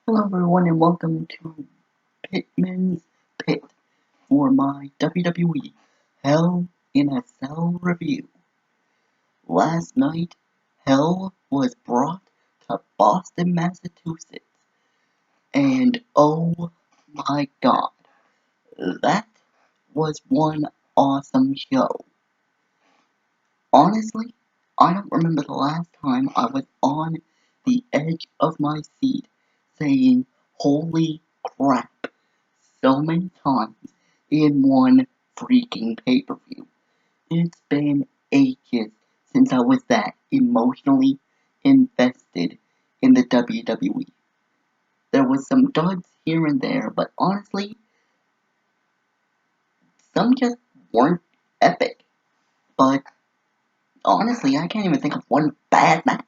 Hello everyone and welcome to Pittman's Pit for my WWE Hell in a Cell review. Last night, Hell was brought to Boston, Massachusetts, and oh my god, that was one awesome show. Honestly, I don't remember the last time I was on the edge of my seat saying, holy crap, so many times in one freaking pay-per-view. It's been ages since I was that emotionally invested in the WWE. There was some duds here and there, but honestly, some just weren't epic. But honestly, I can't even think of one bad match.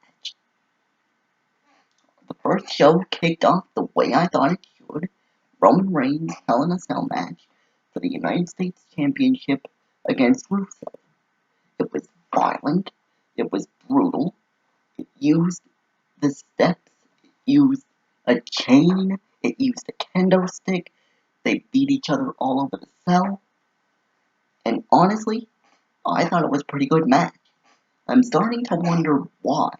The first show kicked off the way I thought it should. Roman Reigns' Hell in a Cell match for the United States Championship against Rusev. It was violent, it was brutal, it used the steps, it used a chain, it used a kendo stick, they beat each other all over the cell, and honestly, I thought it was a pretty good match. I'm starting to wonder why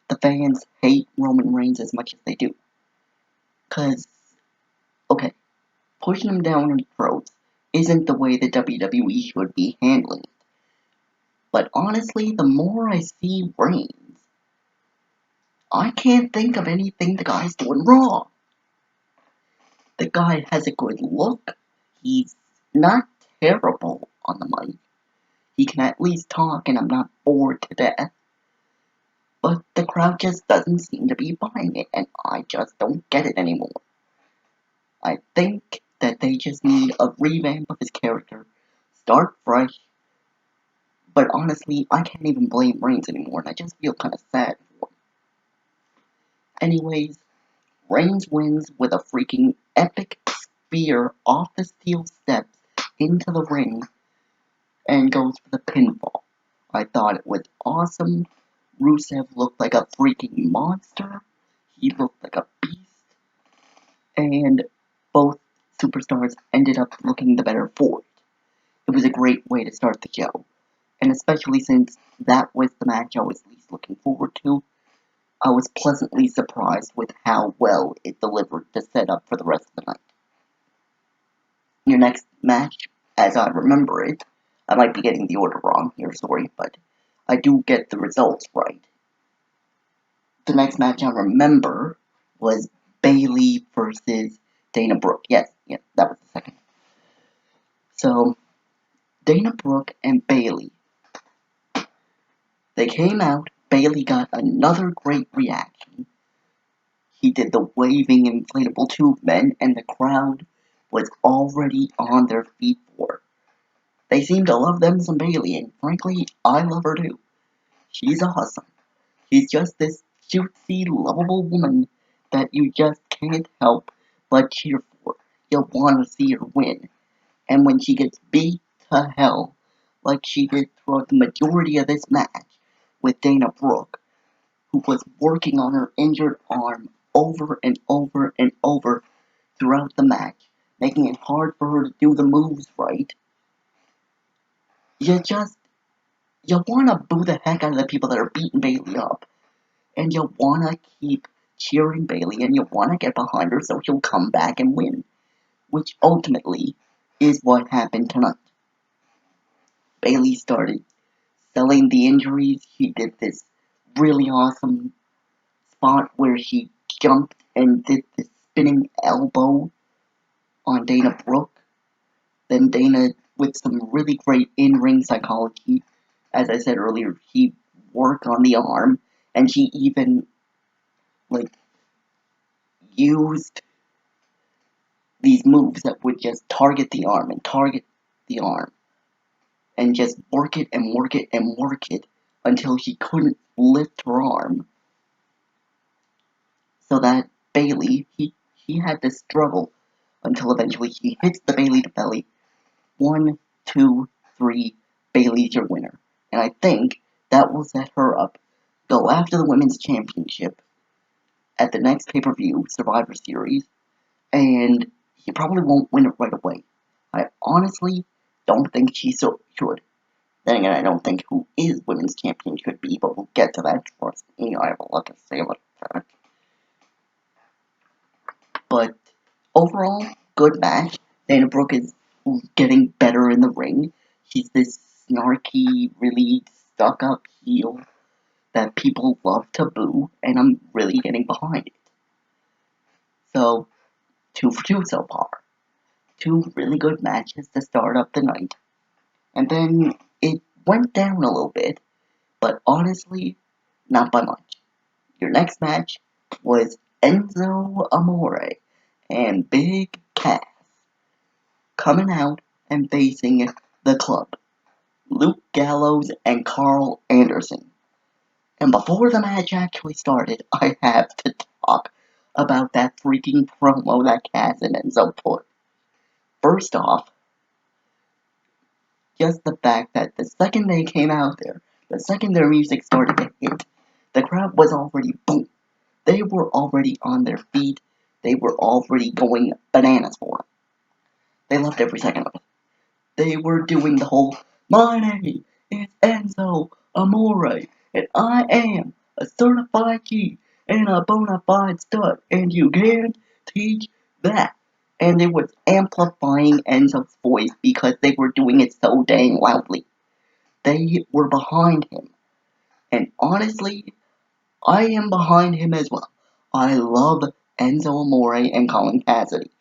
the fans hate Roman Reigns as much as they do. Cause, okay, pushing him down in throats isn't the way the WWE should be handling it. But honestly, the more I see Reigns, I can't think of anything the guy's doing wrong. The guy has a good look. He's not terrible on the mic. He can at least talk and I'm not bored to death. But the crowd just doesn't seem to be buying it and I just don't get it anymore. I think that they just need a revamp of his character, start fresh, but honestly, I can't even blame Reigns anymore and I just feel kind of sad for him. Anyways, Reigns wins with a freaking epic spear off the steel steps into the ring and goes for the pinfall. I thought it was awesome. Rusev looked like a freaking monster. He looked like a beast. And both superstars ended up looking the better for it. It was a great way to start the show. And especially since that was the match I was least looking forward to, I was pleasantly surprised with how well it delivered the setup for the rest of the night. Your next match, as I remember it, I might be getting the order wrong here, sorry, but I do get the results right. The next match I remember was Bayley versus Dana Brooke. Yes, that was the second. So, Dana Brooke and Bayley. They came out, Bayley got another great reaction. He did the waving inflatable tube men, and the crowd was already on their feet for her. They seem to love them some Bayley, and frankly, I love her too. She's awesome. She's just this cutesy, lovable woman that you just can't help but cheer for. You'll want to see her win. And when she gets beat to hell, like she did throughout the majority of this match with Dana Brooke, who was working on her injured arm over and over and over throughout the match, making it hard for her to do the moves right, you wanna boo the heck out of the people that are beating Bayley up. And you wanna keep cheering Bayley and you wanna get behind her so she'll come back and win. Which ultimately is what happened tonight. Bayley started selling the injuries. She did this really awesome spot where she jumped and did the spinning elbow on Dana Brooke. Then Dana, with some really great in-ring psychology, as I said earlier, she worked on the arm, and she even, used these moves that would just target the arm and target the arm, and just work it and work it and work it until she couldn't lift her arm. So that Bayley, he had to struggle until eventually she hits the Bayley to belly. 1, 2, 3, Bayley's your winner. And I think that will set her up, go after the women's championship, at the next pay-per-view, Survivor Series, and he probably won't win it right away. I honestly don't think she should. Then again, I don't think who is women's champion should be, but we'll get to that first. I have a lot to say about that. But overall, good match. Dana Brooke is getting better in the ring. She's this snarky, really stuck-up heel that people love to boo, and I'm really getting behind it. So, 2 for 2 so far. 2 really good matches to start up the night. And then it went down a little bit, but honestly, not by much. Your next match was Enzo Amore and Big Cass coming out and facing the club, Luke Gallows and Carl Anderson. And before the match actually started, I have to talk about that freaking promo that Cass and Enzo put. First off, just the fact that the second they came out there, the second their music started to hit, the crowd was already boom. They were already on their feet. They were already going bananas for it. They loved every second of it. They were doing the whole, my name is Enzo Amore, and I am a certified G and a bona fide stud, and you can't teach that. And it was amplifying Enzo's voice because they were doing it so dang loudly. They were behind him. And honestly, I am behind him as well. I love Enzo Amore and Colin Cassidy.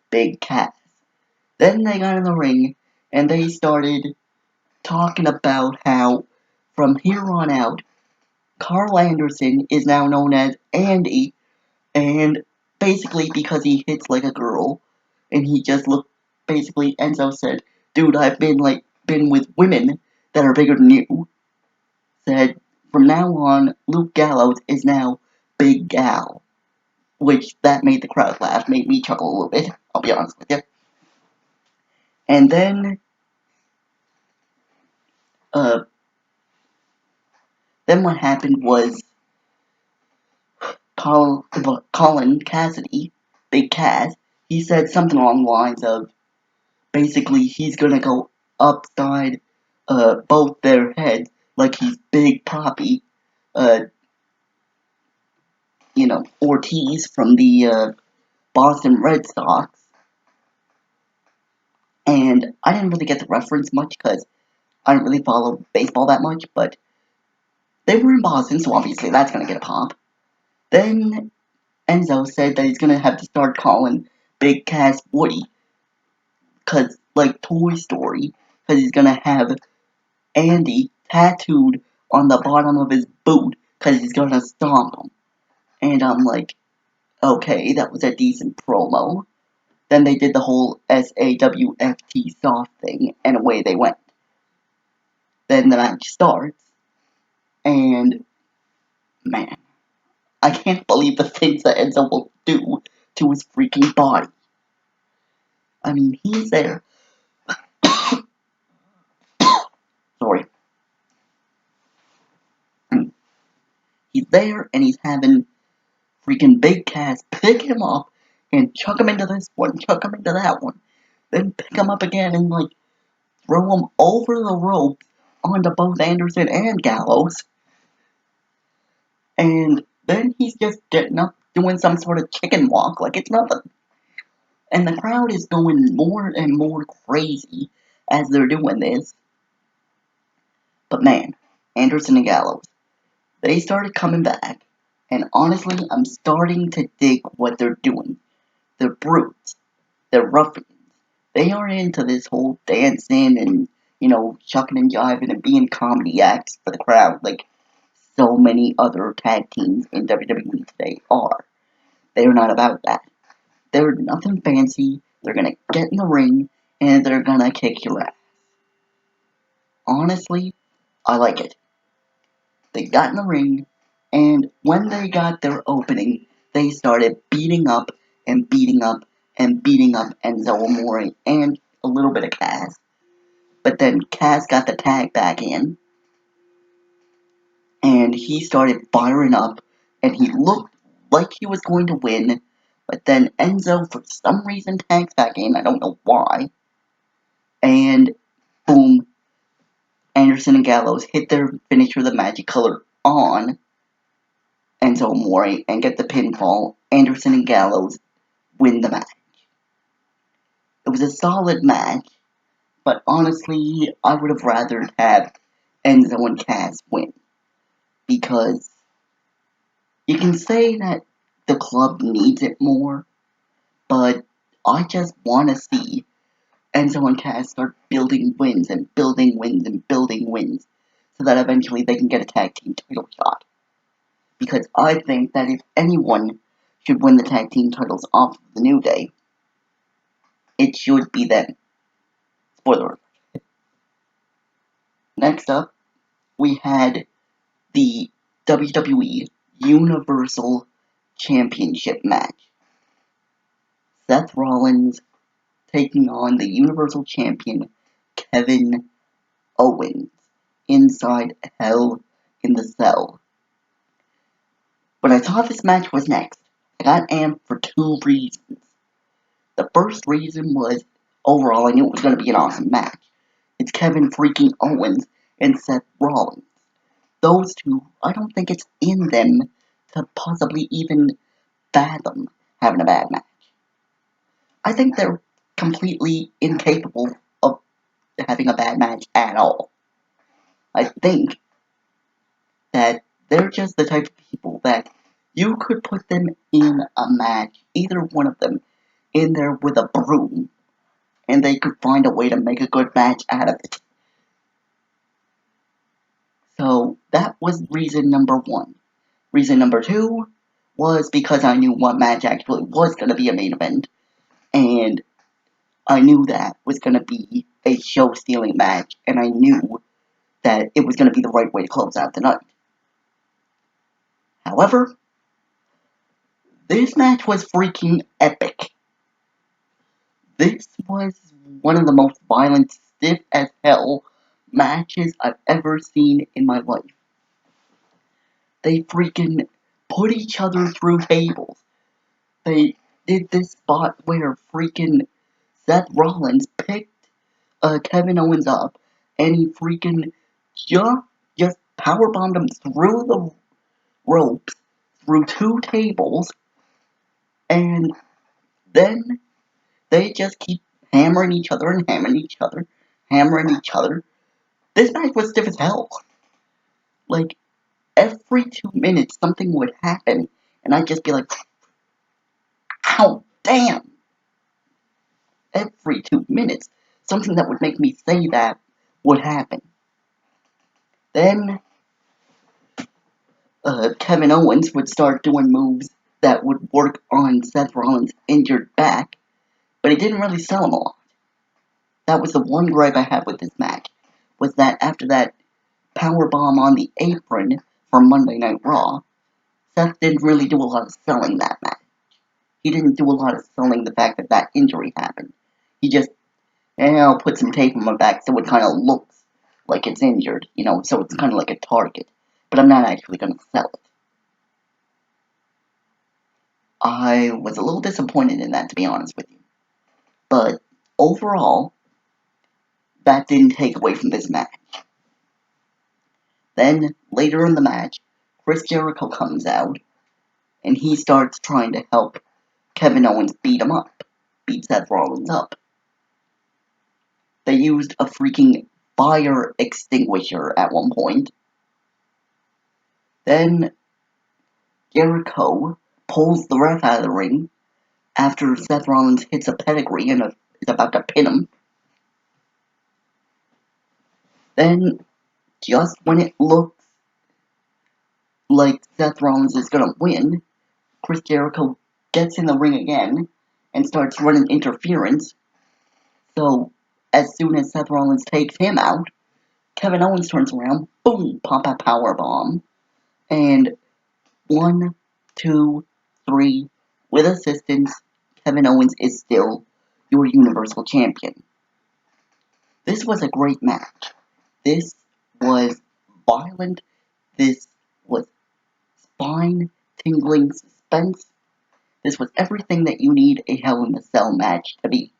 Big Cass. Then they got in the ring and they started talking about how from here on out, Carl Anderson is now known as Andy, and basically because he hits like a girl, and he just looked, basically Enzo said, dude, I've been with women that are bigger than you. Said, from now on, Luke Gallows is now Big Gal. Which, that made the crowd laugh, made me chuckle a little bit, I'll be honest with you. And then, then what happened was, Colin Cassidy, Big Cass, he said something along the lines of, basically, he's gonna go upside, both their heads, like he's Big Papi, Ortiz from the, Boston Red Sox. And I didn't really get the reference much, because I don't really follow baseball that much, but they were in Boston, so obviously that's gonna get a pop. Then Enzo said that he's gonna have to start calling Big Cass Woody, cause like Toy Story, cause he's gonna have Andy tattooed on the bottom of his boot, cause he's gonna stomp him. And I'm like, okay, that was a decent promo. Then they did the whole SAWFT soft thing, and away they went. Then the match starts, and man, I can't believe the things that Enzo will do to his freaking body. I mean, he's there. Sorry. He's there, and he's having freaking Big Cass pick him up and chuck him into this one, chuck him into that one. Then pick him up again and, throw him over the rope onto both Anderson and Gallows. And then he's just getting up, doing some sort of chicken walk like it's nothing. And the crowd is going more and more crazy as they're doing this. But man, Anderson and Gallows, they started coming back. And honestly, I'm starting to dig what they're doing. They're brutes. They're ruffians. They aren't into this whole dancing and, shucking and jiving and being comedy acts for the crowd like so many other tag teams in WWE today are. They're not about that. They're nothing fancy. They're gonna get in the ring and they're gonna kick your ass. Honestly, I like it. They got in the ring, and when they got their opening, they started beating up and beating up and beating up Enzo Amore and a little bit of Cass. But then Cass got the tag back in, and he started firing up, and he looked like he was going to win, but then Enzo, for some reason, tags back in. I don't know why. And boom, Anderson and Gallows hit their finisher, the magic color, on Enzo Amore and get the pinfall. Anderson and Gallows win the match. It was a solid match, but honestly, I would have rather had Enzo and Cass win. Because you can say that the club needs it more, but I just want to see Enzo and Cass start building wins and building wins and building wins so that eventually they can get a tag team title shot. Because I think that if anyone should win the tag team titles off of the New Day, it should be them. Spoiler alert. Next up, we had the WWE Universal Championship match. Seth Rollins taking on the Universal Champion Kevin Owens inside Hell in the Cell. When I thought this match was next, I got amped for two reasons. The first reason was, overall, I knew it was going to be an awesome match. It's Kevin freaking Owens and Seth Rollins. Those two, I don't think it's in them to possibly even fathom having a bad match. I think they're completely incapable of having a bad match at all. I think that they're just the type of people that you could put them in a match, either one of them, in there with a broom, and they could find a way to make a good match out of it. So that was reason number one. Reason number two was because I knew what match actually was going to be a main event, and I knew that was going to be a show-stealing match, and I knew that it was going to be the right way to close out the night. However, this match was freaking epic. This was one of the most violent, stiff as hell matches I've ever seen in my life. They freaking put each other through tables. They did this spot where freaking Seth Rollins picked Kevin Owens up and he freaking just powerbombed him through the ropes, through two tables, and then they just keep hammering each other and hammering each other, hammering each other. This match was stiff as hell. Like, every 2 minutes something would happen, and I'd just be like, ow, damn! Every 2 minutes, something that would make me say that would happen. Then, Kevin Owens would start doing moves that would work on Seth Rollins' injured back, but he didn't really sell him a lot. That was the one gripe I had with this match, was that after that powerbomb on the apron from Monday Night Raw, Seth didn't really do a lot of selling that match. He didn't do a lot of selling the fact that that injury happened. He just, I'll put some tape on my back so it kind of looks like it's injured, so it's kind of like a target. But I'm not actually going to sell it. I was a little disappointed in that, to be honest with you. But overall, that didn't take away from this match. Then, later in the match, Chris Jericho comes out, and he starts trying to help Kevin Owens beat Seth Rollins up. They used a freaking fire extinguisher at one point. Then, Jericho pulls the ref out of the ring after Seth Rollins hits a pedigree and is about to pin him. Then, just when it looks like Seth Rollins is gonna win, Chris Jericho gets in the ring again and starts running interference. So, as soon as Seth Rollins takes him out, Kevin Owens turns around, boom, pop a powerbomb, and 1, 2, 3, with assistance, Kevin Owens is still your Universal Champion. This was a great match. This was violent. This was spine-tingling suspense. This was everything that you need a Hell in a Cell match to be.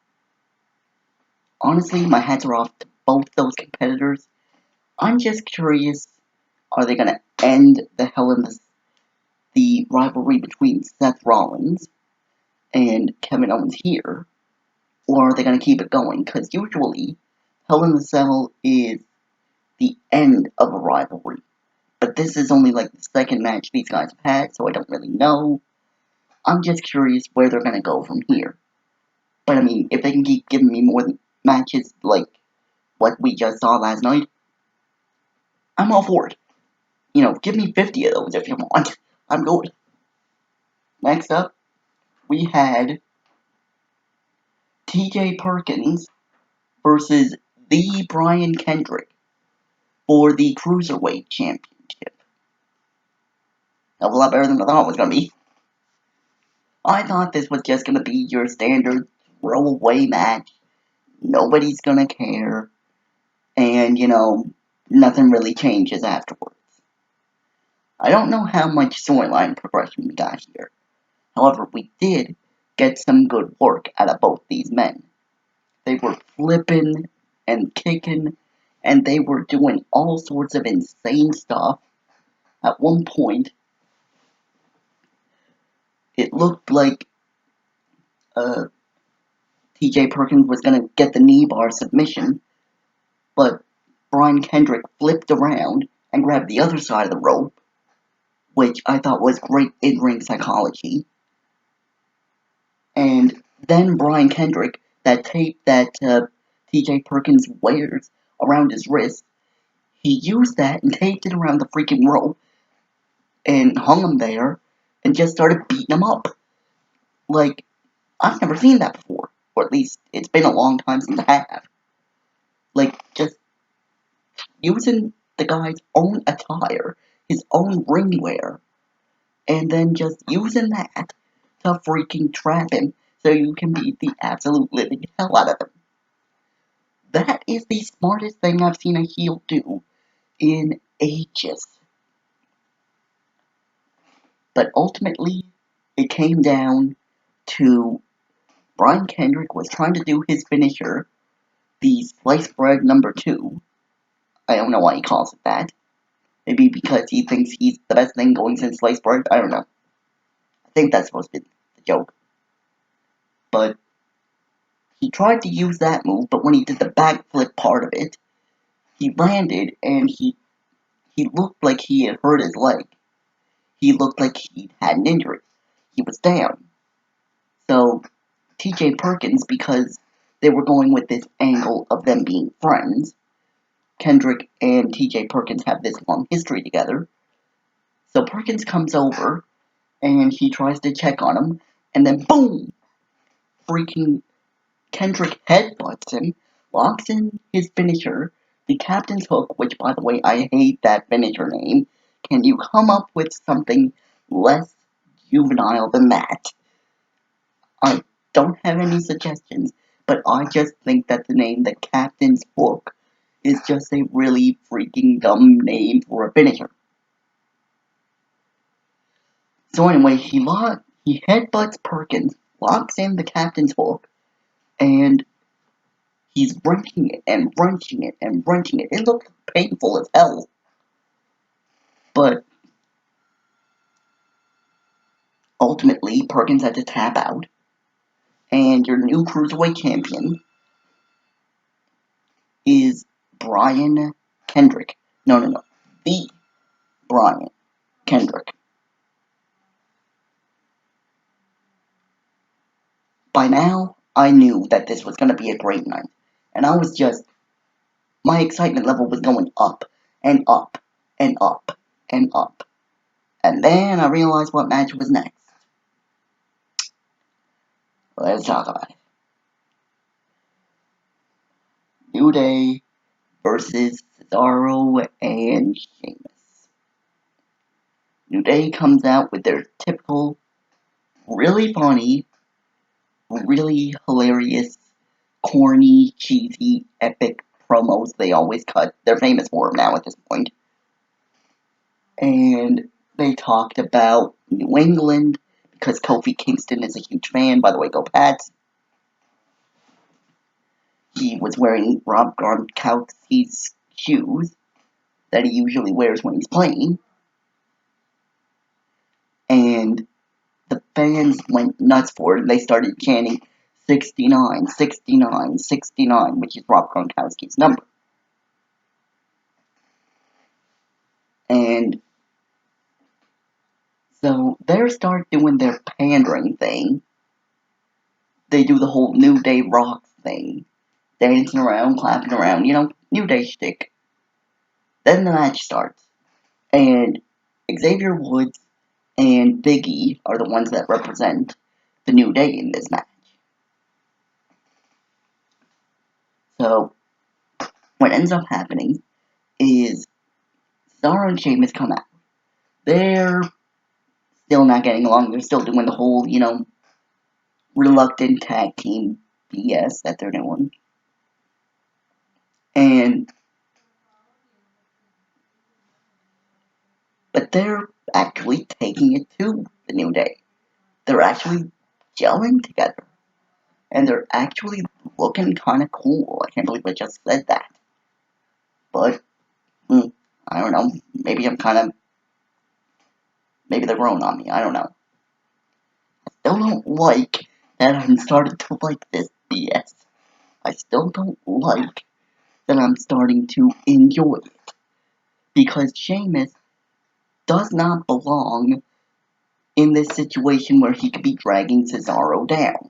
Honestly, my hats are off to both those competitors. I'm just curious, are they going to end the Hell in the rivalry between Seth Rollins and Kevin Owens here? Or are they going to keep it going? Because usually, Hell in a Cell is the end of a rivalry. But this is only like the second match these guys have had, so I don't really know. I'm just curious where they're going to go from here. But I mean, if they can keep giving me more matches like what we just saw last night, I'm all for it. You know, give me 50 of those if you want. I'm good. Next up, we had TJ Perkins versus the Brian Kendrick for the Cruiserweight Championship. That was a lot better than I thought it was going to be. I thought this was just going to be your standard throwaway match. Nobody's going to care. And, you know, nothing really changes afterwards. I don't know how much storyline progression we got here. However, we did get some good work out of both these men. They were flipping and kicking, and they were doing all sorts of insane stuff. At one point, it looked like TJ Perkins was going to get the knee bar submission, but Brian Kendrick flipped around and grabbed the other side of the rope, which I thought was great in-ring psychology. And then Brian Kendrick, that tape that TJ Perkins wears around his wrist, he used that and taped it around the freaking rope and hung him there and just started beating him up. Like, I've never seen that before. Or at least, it's been a long time since I have. Like, just using the guy's own attire, his own ring wear, and then just using that to freaking trap him so you can beat the absolute living hell out of him. That is the smartest thing I've seen a heel do in ages. But ultimately, it came down to Brian Kendrick was trying to do his finisher, the sliced bread number 2. I don't know why he calls it that. Maybe because he thinks he's the best thing going since sliced bread? I don't know. I think that's supposed to be the joke. But he tried to use that move, but when he did the backflip part of it, he landed and he looked like he had hurt his leg. He looked like he had an injury. He was down. So, TJ Perkins, because they were going with this angle of them being friends, Kendrick and TJ Perkins have this long history together. So Perkins comes over and he tries to check on him, and then boom! Freaking Kendrick headbutts him, locks in his finisher, the Captain's Hook, which, by the way, I hate that finisher name. Can you come up with something less juvenile than that? I don't have any suggestions, but I just think that the name the Captain's Hook is just a really freaking dumb name for a finisher. So anyway, he headbutts Perkins, locks in the Captain's Hook, and he's wrenching it and wrenching it and wrenching it. It looked painful as hell. But ultimately, Perkins had to tap out, and your new Cruiserweight champion is Brian Kendrick. No. The Brian Kendrick. By now, I knew that this was going to be a great night. And I was just, my excitement level was going up and up and up and up. And then I realized what match was next. Let's talk about it. New Day versus Cesaro and Sheamus. New Day comes out with their typical, really funny, really hilarious, corny, cheesy, epic promos they always cut. They're famous for them now at this point. And they talked about New England because Kofi Kingston is a huge fan. By the way, go Pats. He was wearing Rob Gronkowski's shoes that he usually wears when he's playing. And the fans went nuts for it. They started chanting 69, 69, 69, which is Rob Gronkowski's number. And so they start doing their pandering thing. They do the whole New Day Rocks thing. Dancing around, clapping around, New Day shtick. Then the match starts. And Xavier Woods and Big E are the ones that represent the New Day in this match. So, what ends up happening is Cesaro and Sheamus come out. They're still not getting along. They're still doing the whole, reluctant tag team BS that they're doing. But they're actually taking it to the New Day. They're actually gelling together. And they're actually looking kind of cool. I can't believe I just said that. But, I don't know. Maybe they're growing on me. I don't know. I still don't like that I'm starting to like this BS. I still don't like that I'm starting to enjoy it. Because Sheamus does not belong in this situation where he could be dragging Cesaro down.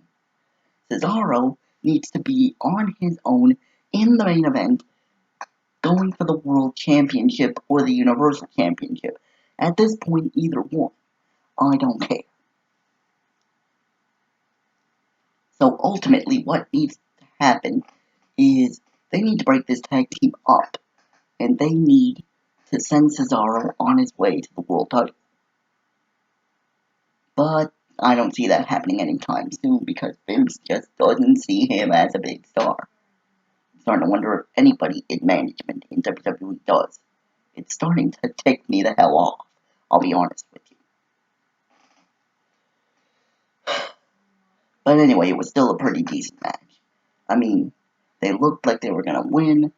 Cesaro needs to be on his own in the main event, going for the World Championship or the Universal Championship. At this point, either one. I don't care. So ultimately, what needs to happen is they need to break this tag team up, and they need to send Cesaro on his way to the world title. But I don't see that happening anytime soon because Vince just doesn't see him as a big star. I'm starting to wonder if anybody in management in WWE does. It's starting to tick me the hell off, I'll be honest with you. But anyway, it was still a pretty decent match. I mean, they looked like they were gonna win.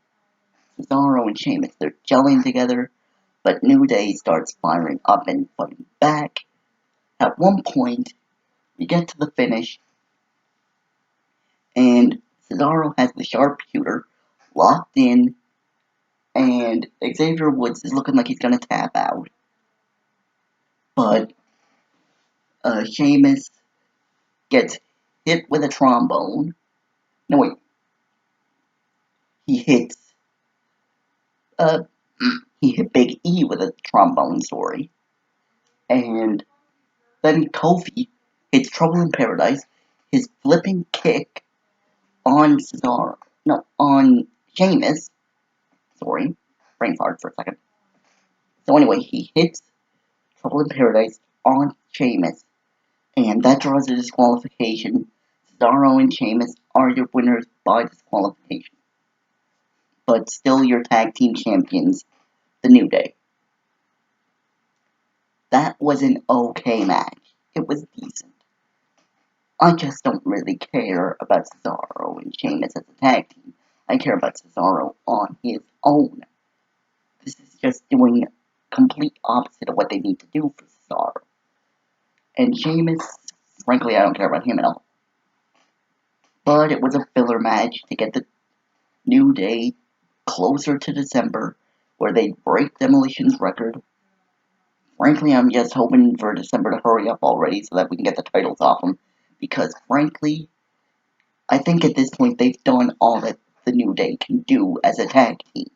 Cesaro and Sheamus, they're gelling together, but New Day starts firing up and fighting back. At one point, we get to the finish, and Cesaro has the sharpshooter locked in, and Xavier Woods is looking like he's gonna tap out. But Sheamus gets hit with a trombone. No, wait. He hits he hit Big E with a trombone, sorry. And then Kofi hits Trouble in Paradise, his flipping kick on Cesaro. No, on Sheamus. Sorry. Brain fart for a second. So anyway, he hits Trouble in Paradise on Sheamus. And that draws a disqualification. Cesaro and Sheamus are your winners by disqualification. But still your tag team champions, the New Day. That was an okay match. It was decent. I just don't really care about Cesaro and Sheamus as a tag team. I care about Cesaro on his own. This is just doing complete opposite of what they need to do for Cesaro. And Sheamus, frankly, I don't care about him at all. But it was a filler match to get the New Day closer to December, where they'd break Demolition's record. Frankly, I'm just hoping for December to hurry up already so that we can get the titles off them. Because, frankly, I think at this point they've done all that the New Day can do as a tag team.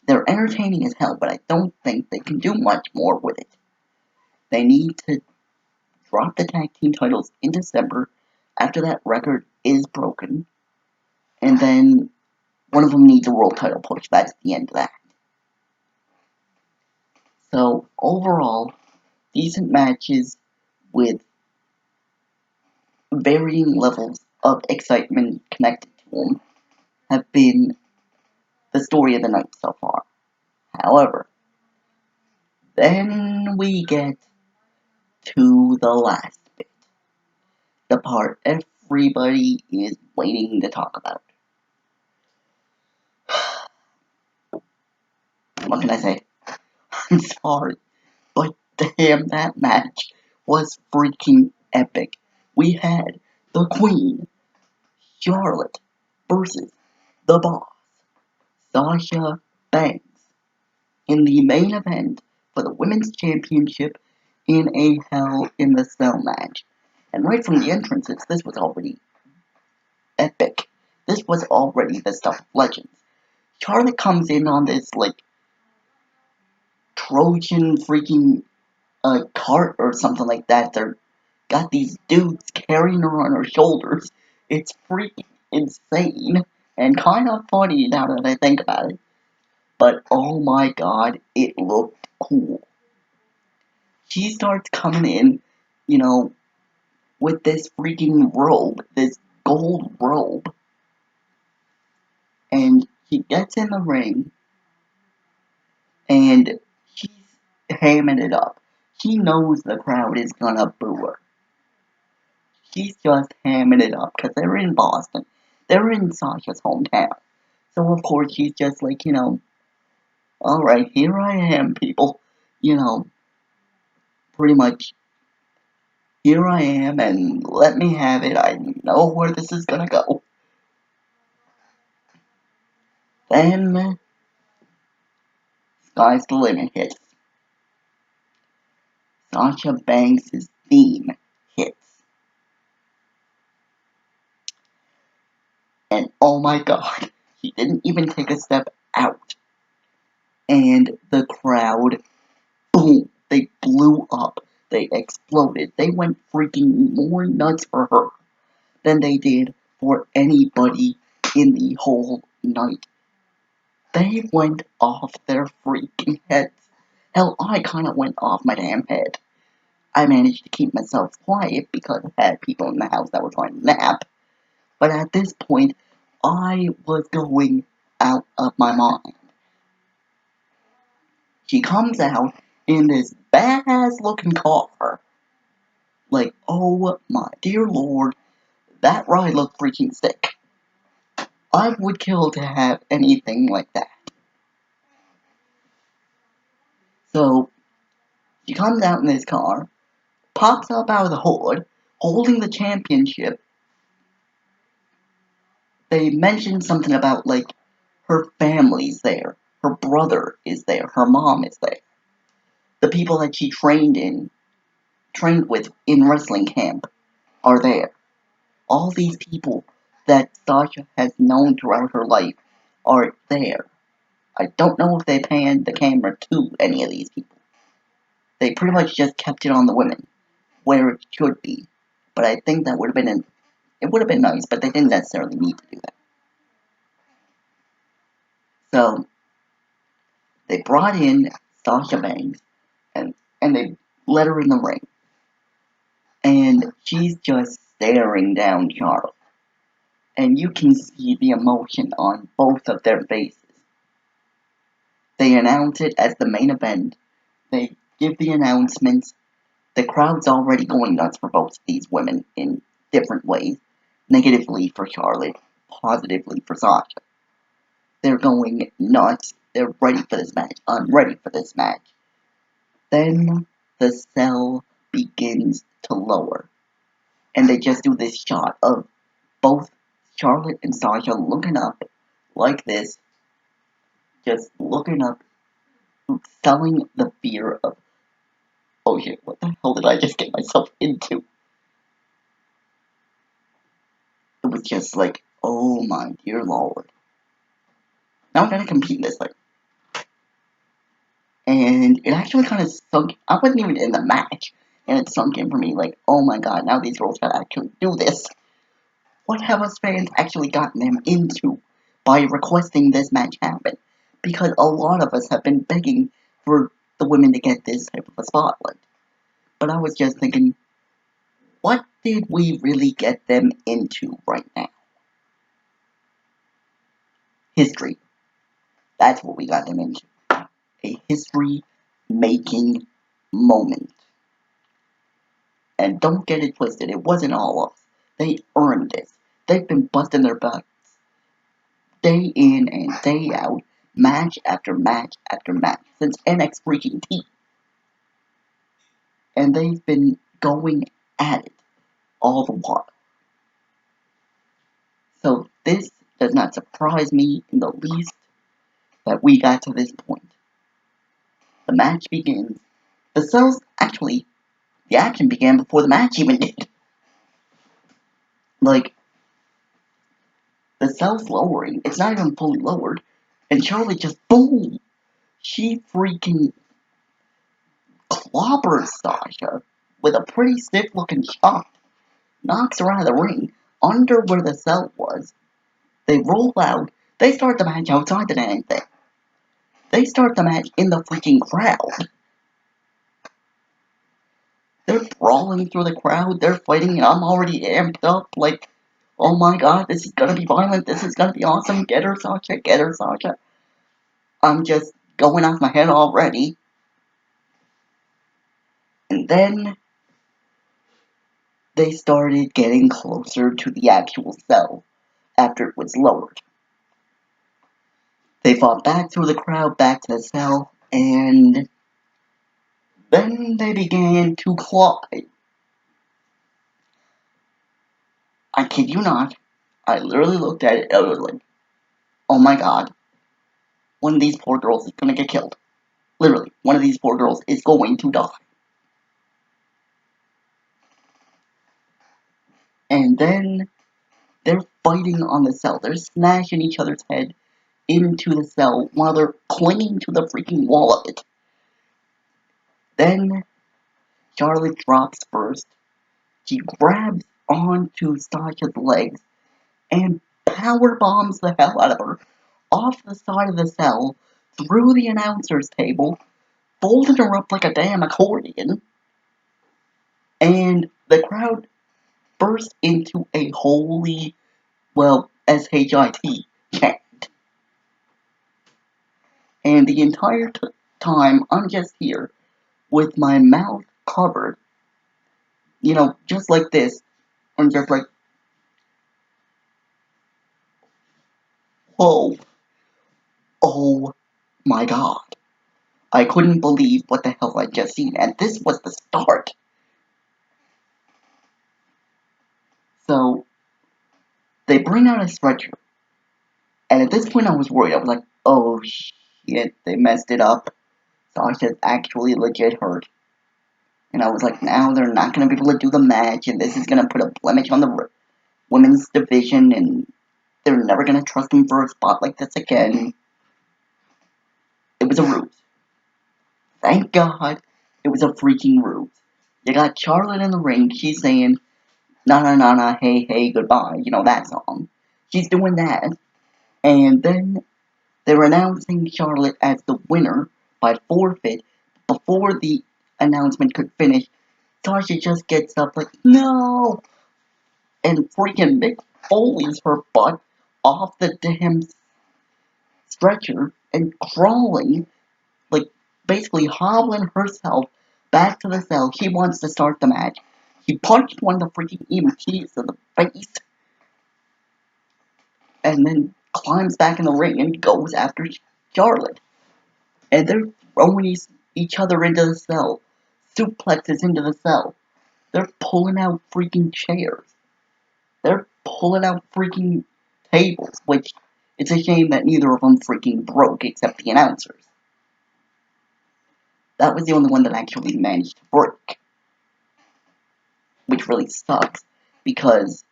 They're entertaining as hell, but I don't think they can do much more with it. They need to drop the tag team titles in December after that record is broken. And then one of them needs a world title push. That's the end of that. So, overall, decent matches with varying levels of excitement connected to them have been the story of the night so far. However, then we get to the last the part everybody is waiting to talk about. What can I say? I'm sorry, but damn, that match was freaking epic. We had the Queen, Charlotte, versus the Boss, Sasha Banks, in the main event for the Women's Championship in a Hell in the Cell match. And right from the entrances, this was already epic. This was already the stuff of legends. Charlotte comes in on this, like, Trojan freaking cart or something like that. They're got these dudes carrying her on her shoulders. It's freaking insane and kind of funny now that I think about it. But oh my god, it looked cool. She starts coming in, you know, with this freaking robe, this gold robe, and she gets in the ring and she's hamming it up. She knows the crowd is gonna boo her. She's just hamming it up because they're in Boston. They're in Sasha's hometown. So, of course, she's just like, alright, here I am, people. Pretty much, here I am, and let me have it. I know where this is gonna go. Then, Sky's the Limit hits. Sasha Banks' theme hits. And oh my god, he didn't even take a step out. And the crowd, boom, they blew up. They exploded. They went freaking more nuts for her than they did for anybody in the whole night. They went off their freaking heads. Hell, I kinda went off my damn head. I managed to keep myself quiet because I had people in the house that were trying to nap. But at this point, I was going out of my mind. She comes out in this badass looking car. Like, oh my dear lord, that ride looked freaking sick. I would kill to have anything like that. So, she comes out in this car, pops up out of the hood, holding the championship. They mentioned something about, like, her family's there. Her brother is there. Her mom is there. The people that she trained with in wrestling camp are there. All these people that Sasha has known throughout her life are there. I don't know if they panned the camera to any of these people. They pretty much just kept it on the women, where it should be. But I think that it would have been nice, but they didn't necessarily need to do that. So, they brought in Sasha Banks, and they let her in the ring. And she's just staring down Charlotte. And you can see the emotion on both of their faces. They announce it as the main event. They give the announcements. The crowd's already going nuts for both of these women in different ways. Negatively for Charlotte, positively for Sasha. They're going nuts. They're ready for this match. I'm ready for this match. Then the cell begins to lower. And they just do this shot of both Charlotte and Sasha looking up like this. Just looking up, selling the fear of, oh shit, what the hell did I just get myself into? It was just like, oh my dear lord. Now I'm gonna compete in this thing. And it actually kind of sunk, I wasn't even in the match, and it sunk in for me like, oh my god, now these girls gotta actually do this. What have us fans actually gotten them into by requesting this match happen? Because a lot of us have been begging for the women to get this type of a spotlight. But I was just thinking, what did we really get them into right now? History. That's what we got them into. A history-making moment. And don't get it twisted, it wasn't all us. They earned this. They've been busting their butts day in and day out, match after match after match, since NXT freaking T. And they've been going at it all the while. So this does not surprise me in the least that we got to this point. The match begins. The cells, actually, the action began before the match even did. Like, the cell's lowering, it's not even fully lowered, and Charlotte just, boom! She freaking clobbers Sasha with a pretty stiff looking shot, knocks her out of the ring, under where the cell was. They roll out, they start the match outside the dang thing. They start the match in the freaking crowd. They're brawling through the crowd, they're fighting, and I'm already amped up, like, oh my god, this is gonna be violent, this is gonna be awesome, get her Sasha, get her Sasha. I'm just going off my head already. And then they started getting closer to the actual cell after it was lowered. They fought back through the crowd, back to the cell, and then they began to climb. I kid you not, I literally looked at it, I was like, oh my god, one of these poor girls is gonna get killed. Literally, one of these poor girls is going to die. And then they're fighting on the cell, they're smashing each other's head into the cell while they're clinging to the freaking wall of it. Then Charlotte drops first. She grabs onto Sasha's legs and power bombs the hell out of her off the side of the cell through the announcer's table, folding her up like a damn accordion. And the crowd burst into a holy, well, SHIT chant. And the entire time, I'm just here with my mouth covered, you know, just like this. I'm just like, whoa, oh my god. I couldn't believe what the hell I'd just seen, and this was the start. So, they bring out a stretcher, and at this point I was worried. I was like, oh shit, they messed it up. Sasha's actually legit hurt. And I was like, now they're not going to be able to do the match, and this is going to put a blemish on the women's division, and they're never going to trust him for a spot like this again. It was a ruse. Thank God it was a freaking ruse. You got Charlotte in the ring, she's saying, na na na na, hey hey, goodbye, you know that song. She's doing that, and then they're announcing Charlotte as the winner by forfeit. Before the announcement could finish, Sasha just gets up like, no! And freaking Mick Foley's her butt off the damn stretcher and crawling, like basically hobbling herself back to the cell. She wants to start the match. He punched one of the freaking EMTs in the face and then climbs back in the ring and goes after Charlotte. And they're throwing each other into the cell, suplexes into the cell. They're pulling out freaking chairs. They're pulling out freaking tables, which it's a shame that neither of them freaking broke except the announcers. That was the only one that actually managed to break. Which really sucks, because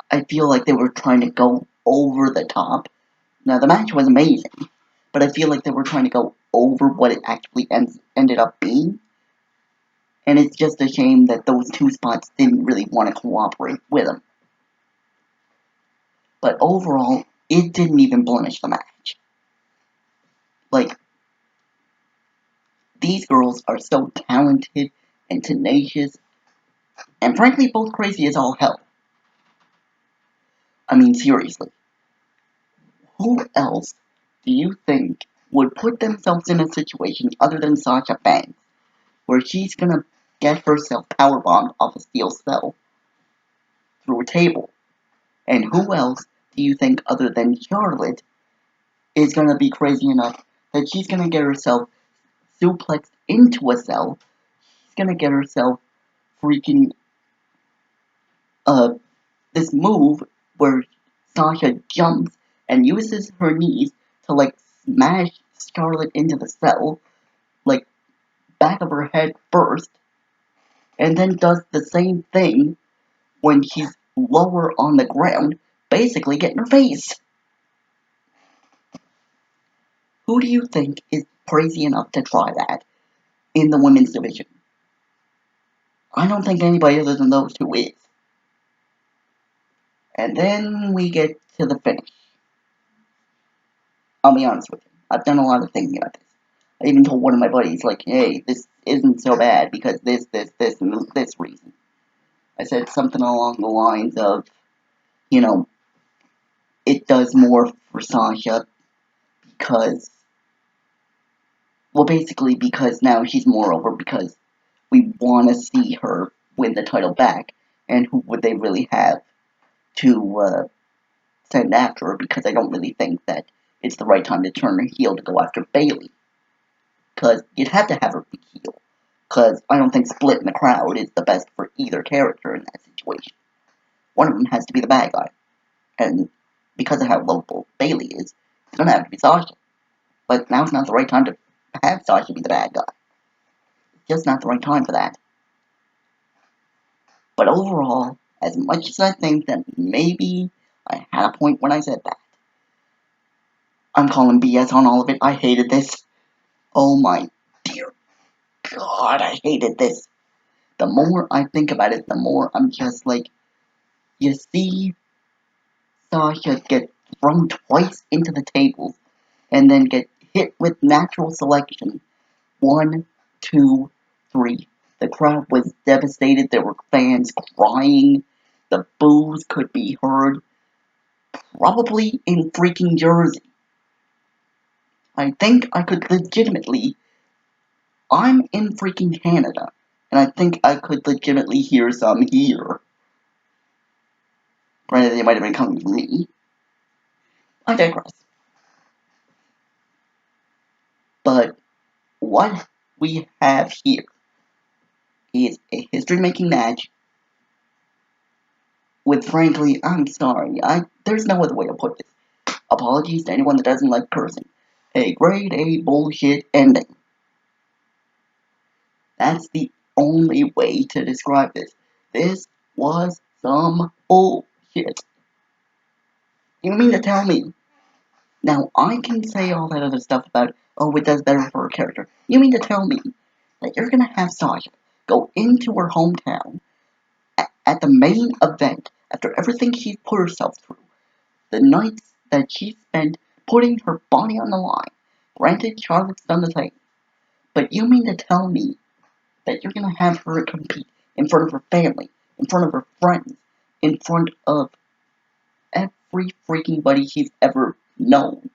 I feel like they were trying to go over the top. Now, the match was amazing, but I feel like they were trying to go over what it actually ended up being. And it's just a shame that those two spots didn't really want to cooperate with them. But overall, it didn't even blemish the match. Like, these girls are so talented and tenacious, and frankly, both crazy as all hell. I mean, seriously. Who else do you think would put themselves in a situation other than Sasha Banks, where she's gonna get herself powerbombed off a steel cell through a table. And who else do you think other than Charlotte is gonna be crazy enough that she's gonna get herself suplexed into a cell? She's gonna get herself freaking this move where Sasha jumps and uses her knees to like smash Charlotte into the cell, like back of her head first, and then does the same thing when she's lower on the ground, basically getting her face. Who do you think is crazy enough to try that in the women's division? I don't think anybody other than those two is. And then we get to the finish. I'll be honest with you. I've done a lot of thinking about this. I even told one of my buddies, like, hey, this isn't so bad because this, and this reason. I said something along the lines of, you know, it does more for Sasha because, well, basically because now she's more over because we want to see her win the title back, and who would they really have to send after her, because I don't really think that it's the right time to turn her heel to go after Bayley. Because you'd have to have her be heel. Because I don't think splitting the crowd is the best for either character in that situation. One of them has to be the bad guy. And because of how lovable Bayley is, it's going to have to be Sasha. But now's not the right time to have Sasha be the bad guy. It's just not the right time for that. But overall, as much as I think that maybe I had a point when I said that, I'm calling BS on all of it. I hated this. Oh my dear God, I hated this. The more I think about it, the more I'm just like, you see Sasha get thrown twice into the tables and then get hit with natural selection. 1, 2, 3. The crowd was devastated. There were fans crying. The boos could be heard. Probably in freaking Jersey. I think I could legitimately. I'm in freaking Canada, and I think I could legitimately hear some here. Granted, they might have been coming from me. I digress. But what we have here is a history-making match with, frankly, I'm sorry, there's no other way to put this. Apologies to anyone that doesn't like cursing. A grade A bullshit ending. That's the only way to describe this. This was some bullshit. You mean to tell me? Now, I can say all that other stuff about, oh, it does better for her character. You mean to tell me that you're gonna have Sasha go into her hometown at the main event, after everything she's put herself through, the nights that she spent putting her body on the line? Granted, Charlotte's done the same. But you mean to tell me that you're gonna have her compete in front of her family, in front of her friends, in front of every freaking buddy she's ever known,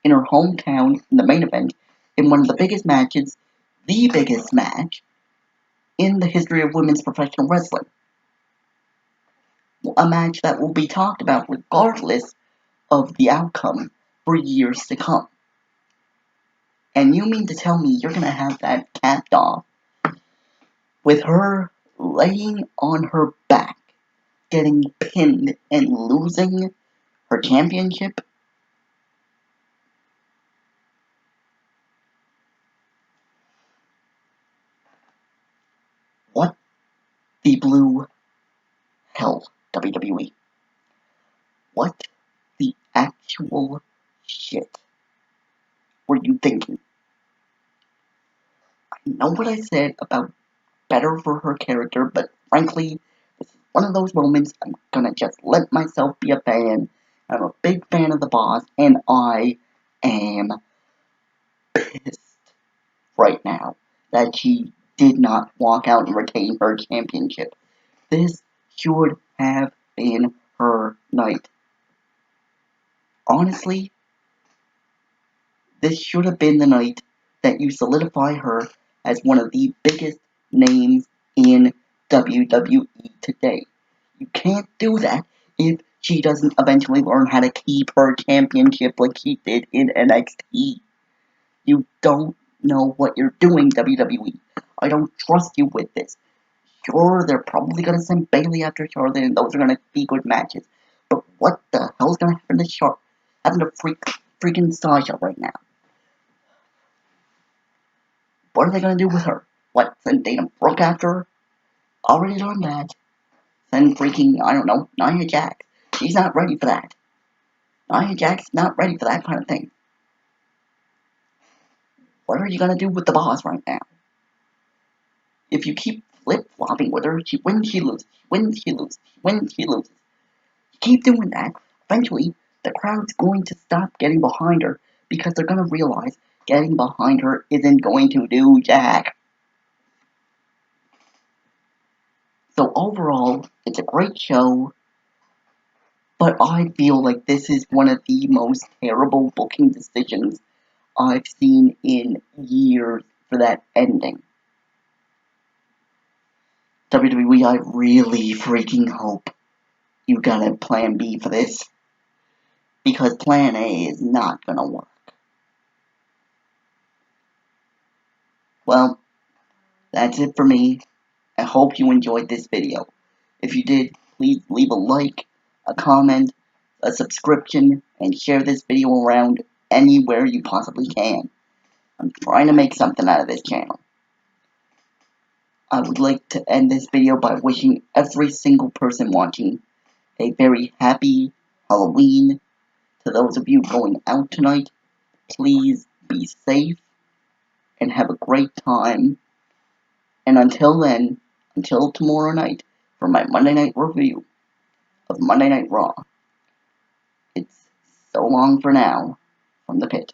in her hometown, in the main event, in one of the biggest matches, the biggest match in the history of women's professional wrestling? A match that will be talked about regardless of the outcome for years to come. And you mean to tell me you're gonna have that capped off with her laying on her back, getting pinned and losing her championship? What the blue hell, WWE? What the actual shit were you thinking? I know what I said about better for her character, but frankly, this is one of those moments I'm gonna just let myself be a fan. I'm a big fan of the boss, and I am pissed right now that she did not walk out and retain her championship. This should have been her night. Honestly, this should have been the night that you solidify her as one of the biggest names in WWE today. You can't do that if she doesn't eventually learn how to keep her championship like she did in NXT. You don't know what you're doing, WWE. I don't trust you with this. Sure, they're probably going to send Bayley after Charlotte, and those are going to be good matches. But what the hell's going to happen to Charlotte? Happen to freaking Sasha right now? What are they going to do with her? What, send Dana Brooke after her? Already done that. Send freaking, I don't know, Nia Jax. She's not ready for that. Nia Jax not ready for that kind of thing. What are you going to do with the boss right now? If you keep flip-flopping with her, she wins, she loses, she wins, she loses, she wins, she loses. You keep doing that, eventually the crowd's going to stop getting behind her because they're going to realize getting behind her isn't going to do jack. So overall, it's a great show, but I feel like this is one of the most terrible booking decisions I've seen in years for that ending. WWE, I really freaking hope you got a plan B for this, because plan A is not gonna work. Well, that's it for me. I hope you enjoyed this video. If you did, please leave a like, a comment, a subscription, and share this video around anywhere you possibly can. I'm trying to make something out of this channel. I would like to end this video by wishing every single person watching a very happy Halloween. To those of you going out tonight, please be safe and have a great time. And until then, until tomorrow night, for my Monday night review of Monday Night Raw, it's so long for now from the pit.